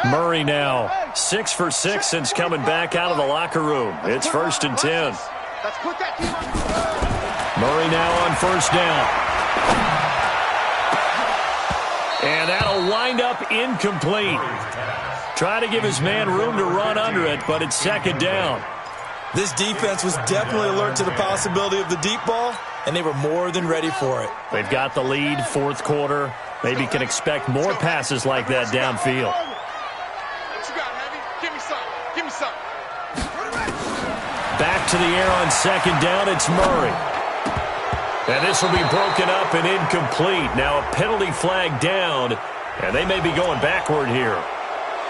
Murray now 6 for 6 since coming back out of the locker room. It's 1st and 10. Murray now on first down. And that'll wind up incomplete. Try to give his man room to run under it, but it's 2nd down. This defense was definitely alert to the possibility of the deep ball, and they were more than ready for it. They've got the lead, 4th quarter. Maybe can expect more passes like that downfield. Back to the air on 2nd down, it's Murray. And this will be broken up and incomplete. Now a penalty flag down, and they may be going backward here.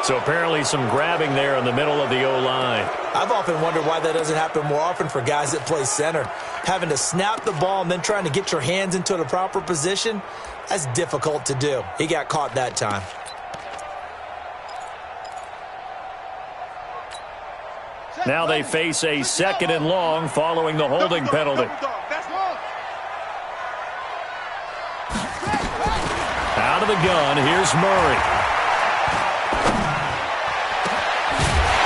So apparently some grabbing there in the middle of the O-line. I've often wondered why that doesn't happen more often for guys that play center. Having to snap the ball and then trying to get your hands into the proper position, that's difficult to do. He got caught that time. Now they face a 2nd and long following the holding penalty. Out of the gun, here's Murray.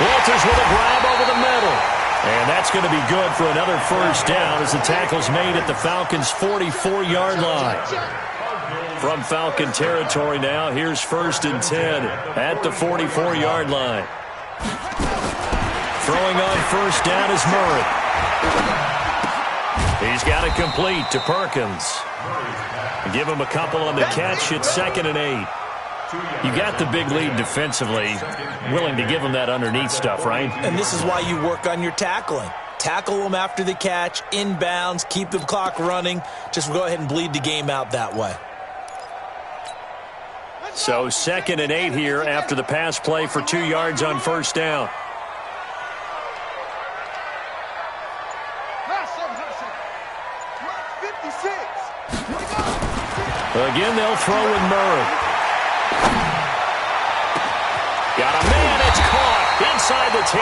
Walters with a grab over the middle. And that's going to be good for another first down as the tackle's made at the Falcons' 44-yard line. From Falcon territory now, here's 1st and 10 at the 44-yard line. Throwing on first down is Murray. He's got it complete to Perkins. Give him a couple on the catch. It's 2nd and 8. You got the big lead defensively. Willing to give him that underneath stuff, right? And this is why you work on your tackling. Tackle them after the catch, inbounds, keep the clock running. Just go ahead and bleed the game out that way. So 2nd and 8 here after the pass play for 2 yards on first down. Again, they'll throw with Murray. Got a man, it's caught inside the 10.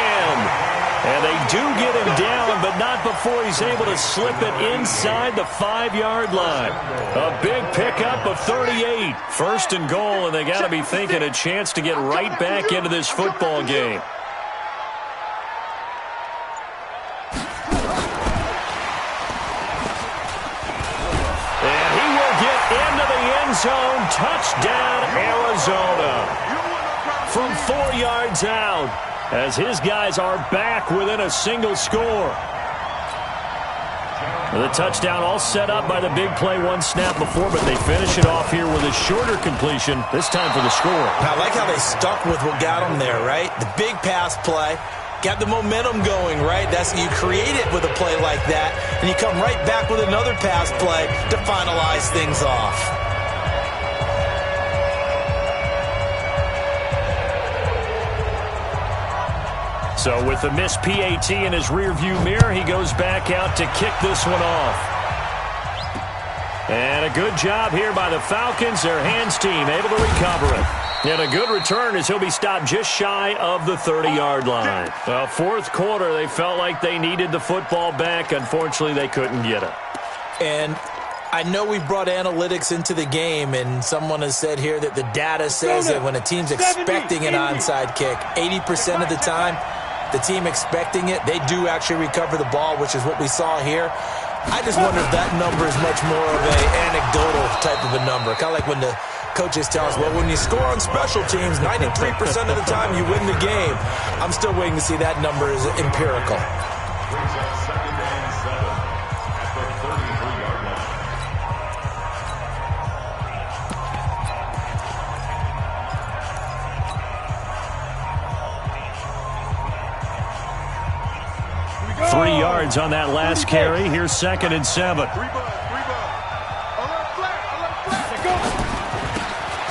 And they do get him down, but not before he's able to slip it inside the 5-yard line. A big pickup of 38. 1st and goal, and they got to be thinking a chance to get right back into this football game. Zone, touchdown, Arizona. From 4 yards out, as his guys are back within a single score. The touchdown all set up by the big play 1 snap before, but they finish it off here with a shorter completion, this time for the score. I like how they stuck with what got them there, right? The big pass play. Got the momentum going, right? That's you create it with a play like that, and you come right back with another pass play to finalize things off. So with the missed PAT in his rearview mirror, he goes back out to kick this one off. And a good job here by the Falcons, their hands team, able to recover it. And a good return as he'll be stopped just shy of the 30-yard line. Well, fourth quarter, they felt like they needed the football back. Unfortunately, they couldn't get it. And I know we brought analytics into the game, and someone has said here that the data says that when a team's expecting an onside kick, 80% of the time, the team expecting it, they do actually recover the ball, which is what we saw here. I just wonder if that number is much more of an anecdotal type of a number, kind of like when the coaches tell us, well, when you score on special teams, 93% of the time you win the game. I'm still waiting to see that number is empirical. Brings up 2nd and 7 at the 33-yard line. Go. 3 yards on that last carry. Here's 2nd and 7.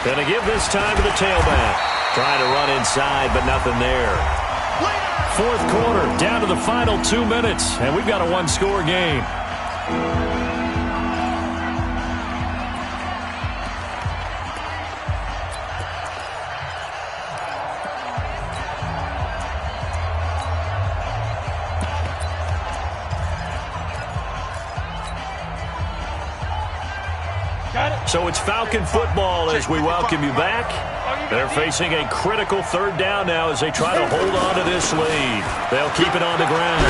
Going to give this time to the tailback. Trying to run inside, but nothing there. Fourth quarter, down to the final 2 minutes, and we've got a one-score game. So it's Falcon football as we welcome you back. They're facing a critical 3rd down now as they try to hold on to this lead. They'll keep it on the ground.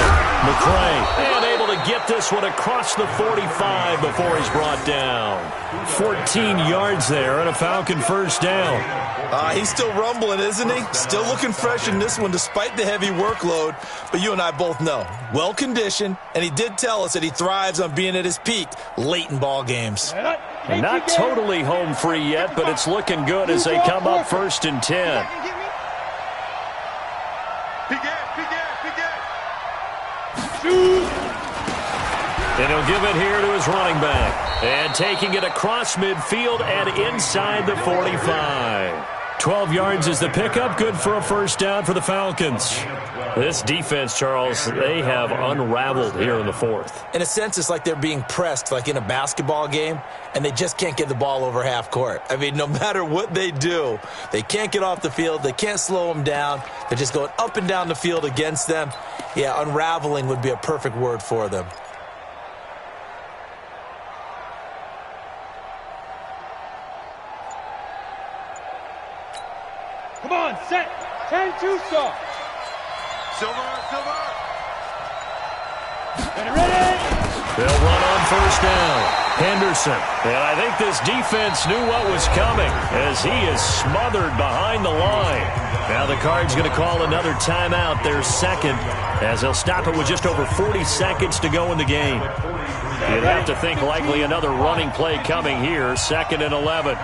McCray unable to get this one across the 45 before he's brought down. 14 yards there and a Falcon 1st down. He's still rumbling, isn't he? Still looking fresh in this one despite the heavy workload. But you and I both know, well-conditioned, and he did tell us that he thrives on being at his peak late in ball games. Not totally home free yet, but it's looking good as they come up 1st and 10. And he'll give it here to his running back. And taking it across midfield and inside the 45. 12 yards is the pickup. Good for a 1st down for the Falcons. This defense, Charles, they have unraveled here in the 4th. In a sense, it's like they're being pressed like in a basketball game, and they just can't get the ball over half court. I mean, no matter what they do, they can't get off the field. They can't slow them down. They're just going up and down the field against them. Yeah, unraveling would be a perfect word for them. Come on, set. 10-2 start. Silver. Get ready. They'll run on 1st down. Henderson. And I think this defense knew what was coming as he is smothered behind the line. Now the Cards going to call another timeout, their 2nd, as they'll stop it with just over 40 seconds to go in the game. You'd have to think likely another running play coming here, 2nd and 11.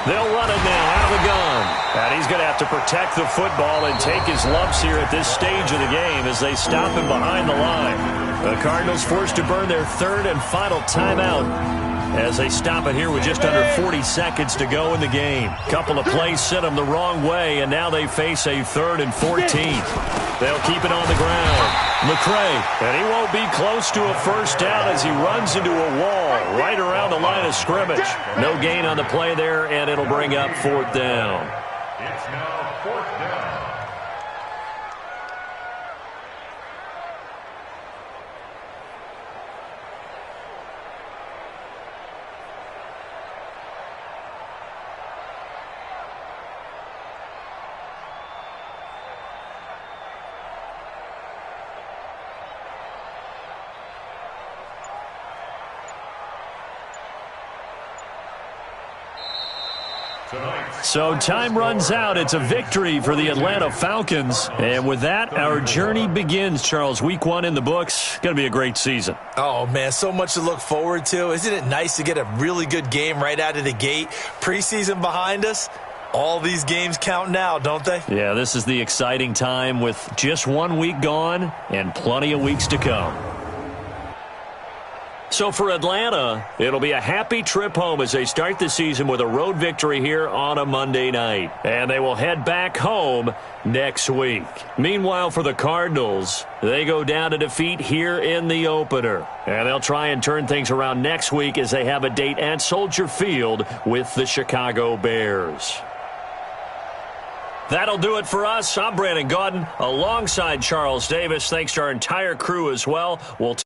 They'll run it now out of the gun. And he's going to have to protect the football and take his lumps here at this stage of the game as they stop him behind the line. The Cardinals forced to burn their 3rd and final timeout as they stop it here with just under 40 seconds to go in the game. Couple of plays sent them the wrong way, and now they face a 3rd and 14. They'll keep it on the ground. McCray, and he won't be close to a 1st down as he runs into a wall right around the line of scrimmage. No gain on the play there, and it'll bring up 4th down. It's now 4th down. So time runs out. It's a victory for the Atlanta Falcons. And with that, our journey begins, Charles. Week 1 in the books. Going to be a great season. Oh, man, so much to look forward to. Isn't it nice to get a really good game right out of the gate? Preseason behind us. All these games count now, don't they? Yeah, this is the exciting time with just 1 week gone and plenty of weeks to come. So for Atlanta, it'll be a happy trip home as they start the season with a road victory here on a Monday night. And they will head back home next week. Meanwhile, for the Cardinals, they go down to defeat here in the opener. And they'll try and turn things around next week as they have a date at Soldier Field with the Chicago Bears. That'll do it for us. I'm Brandon Gaudin alongside Charles Davis. Thanks to our entire crew as well. We'll